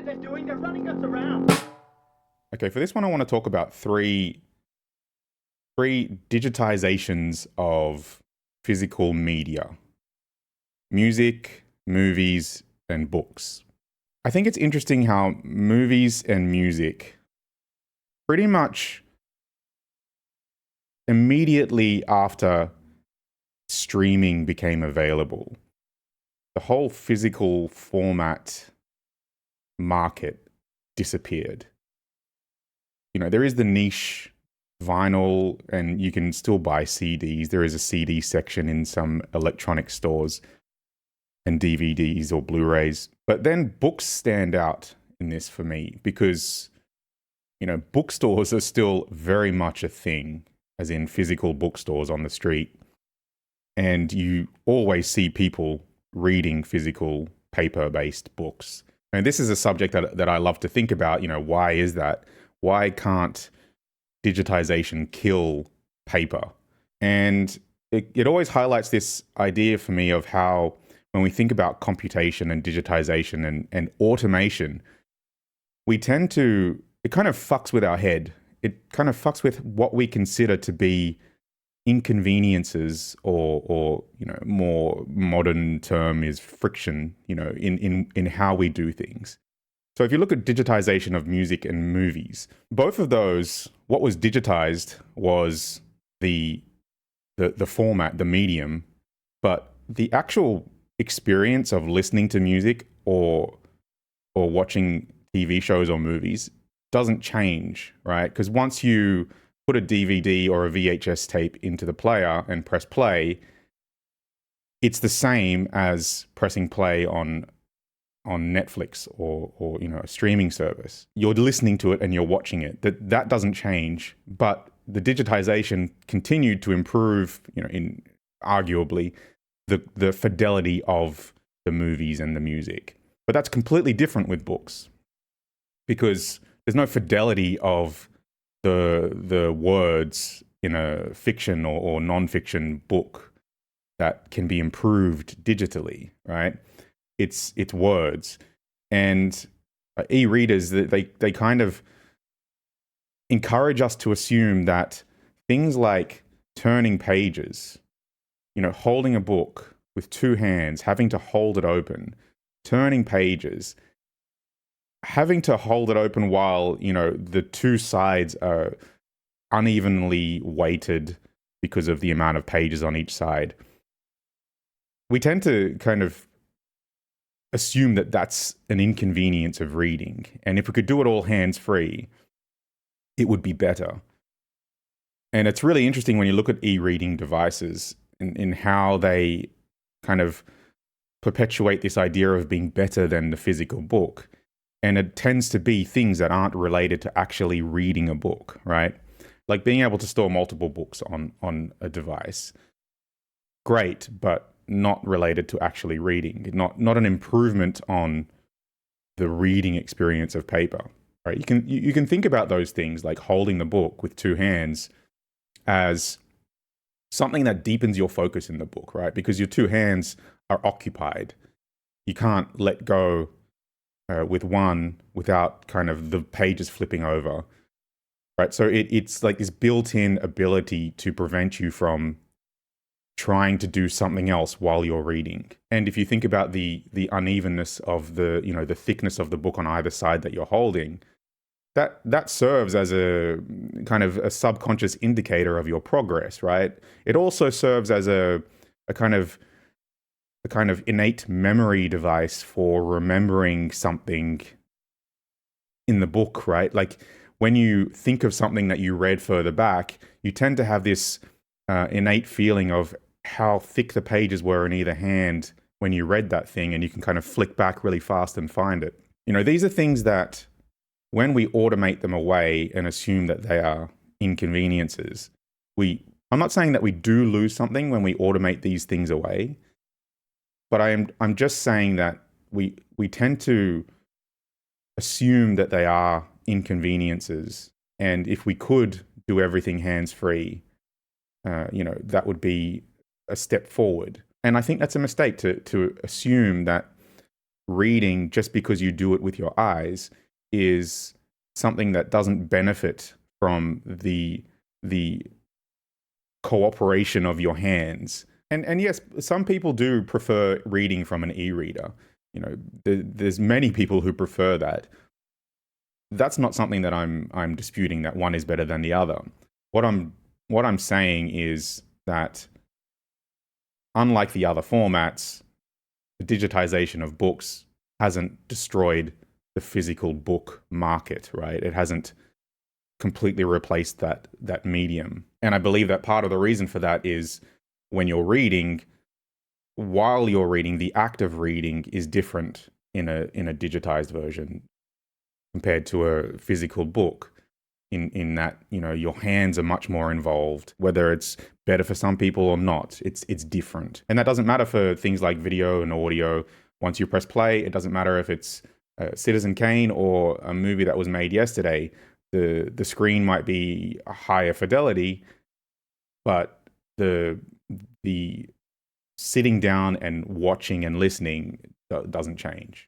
what they're doing. They're running us around. Okay, for this one, I want to talk about three digitizations of physical media: music, movies, and books. I think it's interesting how movies and music pretty much immediately after streaming became available, the whole physical format market disappeared. There is the niche vinyl, and you can still buy CDs. There is a CD section in some electronic stores, and DVDs or Blu-rays. But then books stand out in this for me because, bookstores are still very much a thing, as in physical bookstores on the street. And you always see people reading physical paper-based books. And this is a subject that I love to think about. Why is that? Why can't digitization kill paper? And it always highlights this idea for me of how when we think about computation and digitization and automation, it kind of fucks with our head. It kind of fucks with what we consider to be inconveniences, or more modern term is friction, in how we do things. So if you look at digitization of music and movies, both of those, what was digitized was the format, the medium, but the actual experience of listening to music or watching TV shows or movies doesn't change, right? Because once you put a DVD or a VHS tape into the player and press play, it's the same as pressing play on Netflix or a streaming service. You're listening to it and you're watching it. That doesn't change, but the digitization continued to improve, in arguably the fidelity of the movies and the music. But that's completely different with books, because there's no fidelity of the words in a fiction or non-fiction book that can be improved digitally, right? It's words. And e-readers, they kind of encourage us to assume that things like turning pages, holding a book with two hands, having to hold it open, turning pages, having to hold it open while, the two sides are unevenly weighted because of the amount of pages on each side. We tend to kind of assume that that's an inconvenience of reading. And if we could do it all hands-free, it would be better. And it's really interesting when you look at e-reading devices in how they kind of perpetuate this idea of being better than the physical book. And it tends to be things that aren't related to actually reading a book, right? Like being able to store multiple books on a device. Great, but not related to actually reading. Not an improvement on the reading experience of paper, right? You can think about those things like holding the book with two hands as something that deepens your focus in the book, right? Because your two hands are occupied. You can't let go with one without kind of the pages flipping over, right? So it's like this built-in ability to prevent you from trying to do something else while you're reading. And if you think about the unevenness of the thickness of the book on either side that you're holding, that serves as a kind of a subconscious indicator of your progress, right? It also serves as a kind of innate memory device for remembering something in the book, right? Like when you think of something that you read further back, you tend to have this innate feeling of how thick the pages were in either hand when you read that thing, and you can kind of flick back really fast and find it. These are things that when we automate them away and assume that they are inconveniences, I'm not saying that we do lose something when we automate these things away, but I'm just saying that we tend to assume that they are inconveniences, and if we could do everything hands-free, that would be a step forward. And I think that's a mistake to assume that reading just because you do it with your eyes is something that doesn't benefit from the cooperation of your hands. And yes, some people do prefer reading from an e-reader. You know, there's many people who prefer that. That's not something that I'm disputing, that one is better than the other. What I'm saying is that unlike the other formats, the digitization of books hasn't destroyed the physical book market, right? It hasn't completely replaced that medium. And I believe that part of the reason for that is when you're reading, while you're reading, the act of reading is different in a digitized version compared to a physical book. In that, you know, your hands are much more involved. Whether it's better for some people or not, it's different. And that doesn't matter for things like video and audio. Once you press play, it doesn't matter if it's Citizen Kane or a movie that was made yesterday. The screen might be a higher fidelity, but the sitting down and watching and listening doesn't change.